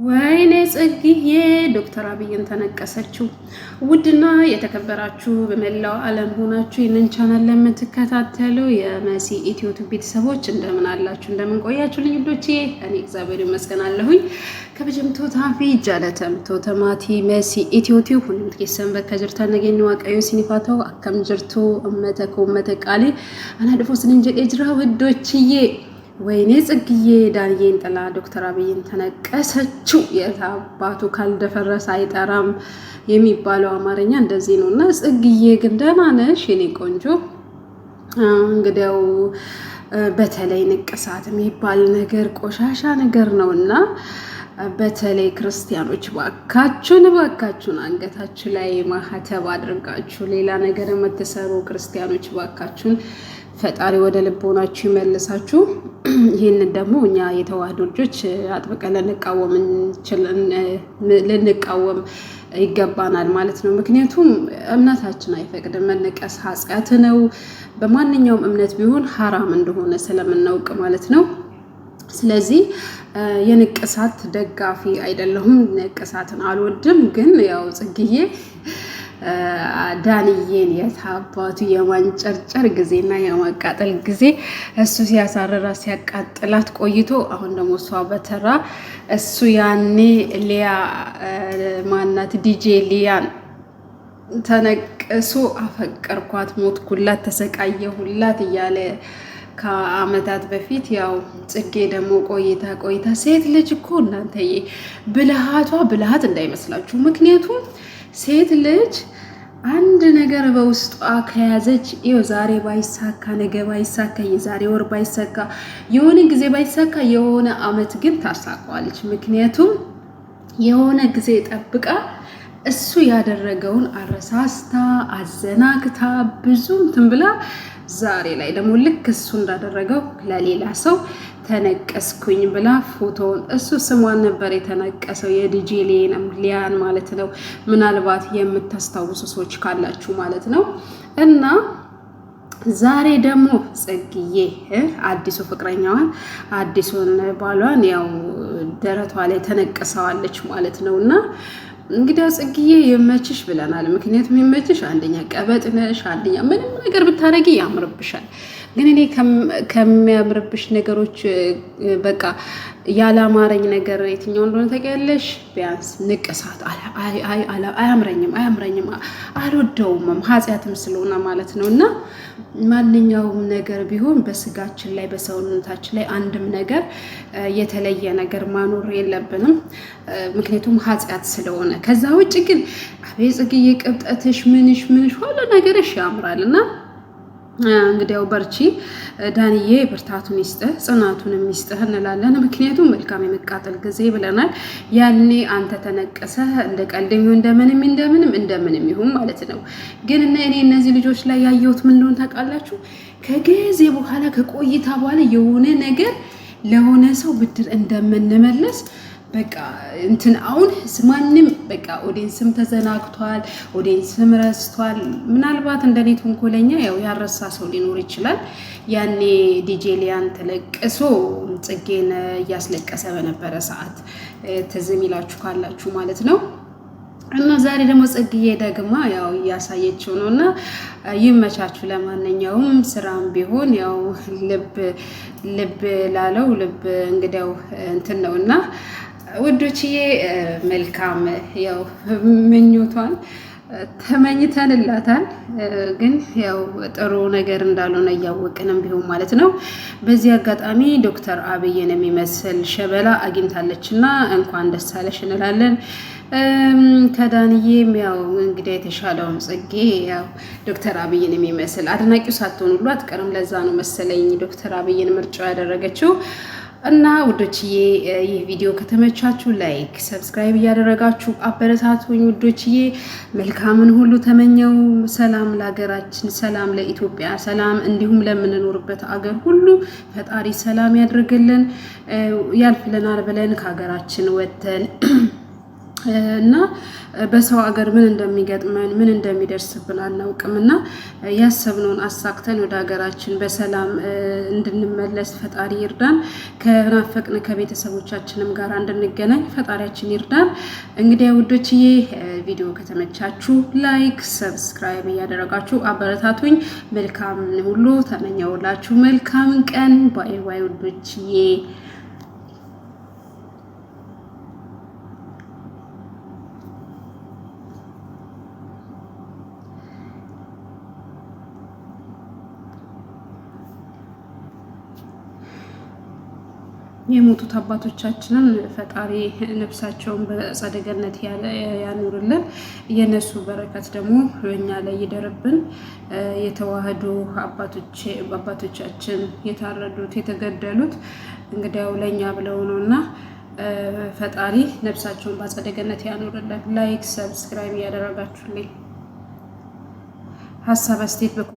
ወይኔ ጽጌዬ ዶክተር አብይን ተነቀሰችው። ውድና የተከበራችሁ በመላው ዓለም ሆናችሁ ይህንን ቻናል ለምትከታተሉ የመሲ ኢትዮቲዩብ ቤተሰቦች እንደምን አላችሁ? እንደምን ቆያችሁ? ልጆቼ እኔ እግዚአብሔር ይመስገን አለሁኝ። ከበጀምቶ ታፊ ጃለተምቶ ተማቲ መሲ ኢትዮቲዩብ ሁሉም ተሰንበት ከጅርታ ነገኝ ዋቀዩ ሲኒፋታው አከም ጅርቱ እመተኮ እመተቃሊ አናድፎ ስንንጀ እጅራ ውዶችዬ ወይኔ ጽጌዬ ዳንዬን ጥላ ዶክተር አብይን ተነቀሰችው። የታባቱ ካልደፈረሰ አይጠራም የሚባለው አማርኛ እንደዚህ ነውና ጽጌዬ ግን ደህና ነሽ የኔ ቆንጆ? እንግዲያው በተለይ ንቅሳት የሚባል ነገር ቆሻሻ ነገር ነውና በተለይ ክርስቲያኖች ባካችሁን አንገታችሁ ላይ ማህተብ አድርጋችሁ ሌላ ነገር የምትሰሩ ክርስቲያኖች ባካችሁን ፈጣሪ ወደ ልቦናችሁ ይመልሳችሁ። ይህንን ደግሞ እኛ የተዋህዶ ልጆች አጥብቀን ልንቃወም ይገባናል ማለት ነው። ምክንያቱም እምነታችን አይፈቅድም። መነቀስ ኃጢአት ነው። በማንኛውም እምነት ቢሆን ሀራም እንደሆነ ስለምናውቅ ማለት ነው። ስለዚህ የንቅሳት ደጋፊ አይደለሁም። ንቅሳትን አልወድም። ግን ያው ጽጌዬ ዳንዬን የታባቱ የማንጨርጨር ጊዜና የማቃጠል ጊዜ እሱ ሲያሳርራ ሲያቃጥላት ቆይቶ አሁን ደግሞ እሷ በተራ እሱ ያኔ ሊያ ማናት ዲጄ ሊያን ተነቅሶ አፈቀርኳት፣ ሞትኩላት፣ ተሰቃየሁላት እያለ ከአመታት በፊት ያው ጽጌ ደግሞ ቆይታ ሴት ልጅ እኮ እናንተዬ ብልሃት እንዳይመስላችሁ። ምክንያቱም ሴት ልጅ አንድ ነገር በውስጧ ከያዘች ይኸው ዛሬ ባይሳካ ነገ ባይሳካ የዛሬ ወር ባይሳካ የሆነ ጊዜ ባይሳካ የሆነ አመት ግን ታሳካዋለች። ምክንያቱም የሆነ ጊዜ ጠብቃ እሱ ያደረገውን አረሳስታ አዘናግታ ብዙ እንትን ብላ ዛሬ ላይ ደግሞ ልክ እሱ እንዳደረገው ለሌላ ሰው ተነቀስኩኝ ብላ ፎቶውን እሱ ስሟን ነበር የተነቀሰው የዲጄ ሊያን ማለት ነው። ምናልባት የምታስታውሱ ሰዎች ካላችሁ ማለት ነው። እና ዛሬ ደግሞ ጽጌዬ አዲሱ ፍቅረኛዋን አዲሱን ባሏን ያው ደረቷ ላይ ተነቅሰዋለች ማለት ነው። እና እንግዲህ ጽጌዬ ይመችሽ ብለናል። ምክንያቱም ይመችሽ፣ አንደኛ ቀበጥ ነሽ፣ አንደኛ ምንም ነገር ብታረጊ ያምርብሻል። ግን እኔ ከሚያምርብሽ ነገሮች በቃ ያላማረኝ ነገር የትኛው እንደሆነ ታውቂያለሽ? ቢያንስ ንቅሳት አያምረኝም፣ አልወደውም፣ ኃጢአትም ስለሆነ ማለት ነው። እና ማንኛውም ነገር ቢሆን በስጋችን ላይ በሰውነታችን ላይ አንድም ነገር የተለየ ነገር ማኖር የለብንም፣ ምክንያቱም ኃጢአት ስለሆነ። ከዛ ውጭ ግን አቤት ጽጌዬ ቅብጠትሽ ምንሽ ሁሉ ነገርሽ ያምራል። እና እንግዲያው በርቺ ዳንዬ፣ ብርታቱን ይስጥህ ጽናቱን ይስጥህ እንላለን። ምክንያቱም መልካም የመቃጠል ጊዜ ብለናል። ያኔ አንተ ተነቀሰህ እንደ ቀልድም ይሁን እንደምንም ይሁን ማለት ነው። ግን እኔ እነዚህ ልጆች ላይ ያየሁት ምን እንደሆነ ታውቃላችሁ? ከጊዜ በኋላ ከቆይታ በኋላ የሆነ ነገር ለሆነ ሰው ብድር እንደምንመለስ በቃ እንትን አሁን ማንም በቃ ኦዲየንስም ተዘናግቷል፣ ኦዲየንስም ረስቷል። ምናልባት እንደኔ ተንኮለኛ ያው ያረሳ ሰው ሊኖር ይችላል። ያኔ ዲጄ ሊያን ተለቅሶ ጽጌን እያስለቀሰ በነበረ ሰዓት ትዝ የሚላችሁ ካላችሁ ማለት ነው። እና ዛሬ ደግሞ ጽጌዬ ደግማ ያው እያሳየችው ነው። እና ይመቻችሁ። ለማንኛውም ስራም ቢሆን ያው ልብ ላለው ልብ እንግዲያው እንትን ነውና ውዶችዬ መልካም ያው ምኞቷን ተመኝተንላታል። ግን ያው ጥሩ ነገር እንዳልሆነ እያወቅንም ቢሆን ማለት ነው። በዚህ አጋጣሚ ዶክተር አብይን የሚመስል ሸበላ አግኝታለችና እንኳን ደስ አለሽ እንላለን። ከዳንዬም ያው እንግዲህ የተሻለውን ጽጌ ያው ዶክተር አብይን የሚመስል አድናቂው ሳትሆን ሁሉ አትቀርም። ለዛ ነው መሰለኝ ዶክተር አብይን ምርጫው ያደረገችው። እና ውዶችዬ ይህ ቪዲዮ ከተመቻችሁ ላይክ፣ ሰብስክራይብ እያደረጋችሁ አበረታቱኝ ውዶችዬ። መልካምን ሁሉ ተመኘው። ሰላም ለሀገራችን፣ ሰላም ለኢትዮጵያ፣ ሰላም እንዲሁም ለምንኖርበት አገር ሁሉ ፈጣሪ ሰላም ያድርግልን። ያልፍልናል ብለን ከሀገራችን ወጥተን እና በሰው ሀገር ምን እንደሚገጥመን ምን እንደሚደርስብን አናውቅም። እና ያሰብነውን አሳክተን ወደ ሀገራችን በሰላም እንድንመለስ ፈጣሪ ይርዳን። ከናፈቅን ከቤተሰቦቻችንም ጋር እንድንገናኝ ፈጣሪያችን ይርዳን። እንግዲህ ውዶችዬ ቪዲዮ ከተመቻችሁ ላይክ፣ ሰብስክራይብ እያደረጋችሁ አበረታቱኝ። መልካም ሁሉ ተመኘውላችሁ። መልካም ቀን። ባይ ባይ ውዶችዬ። የሞቱት አባቶቻችንን ፈጣሪ ነፍሳቸውን በአጸደ ገነት ያኑርልን። የነሱ በረከት ደግሞ እኛ ላይ ይደርብን። የተዋህዶ አባቶቻችን የታረዱት የተገደሉት እንግዲህ ያው ለእኛ ብለው ነውና ፈጣሪ ነፍሳቸውን በአጸደ ገነት ያኑርልን። ላይክ ሰብስክራይብ እያደረጋችሁልኝ ሀሳብ አስተያየት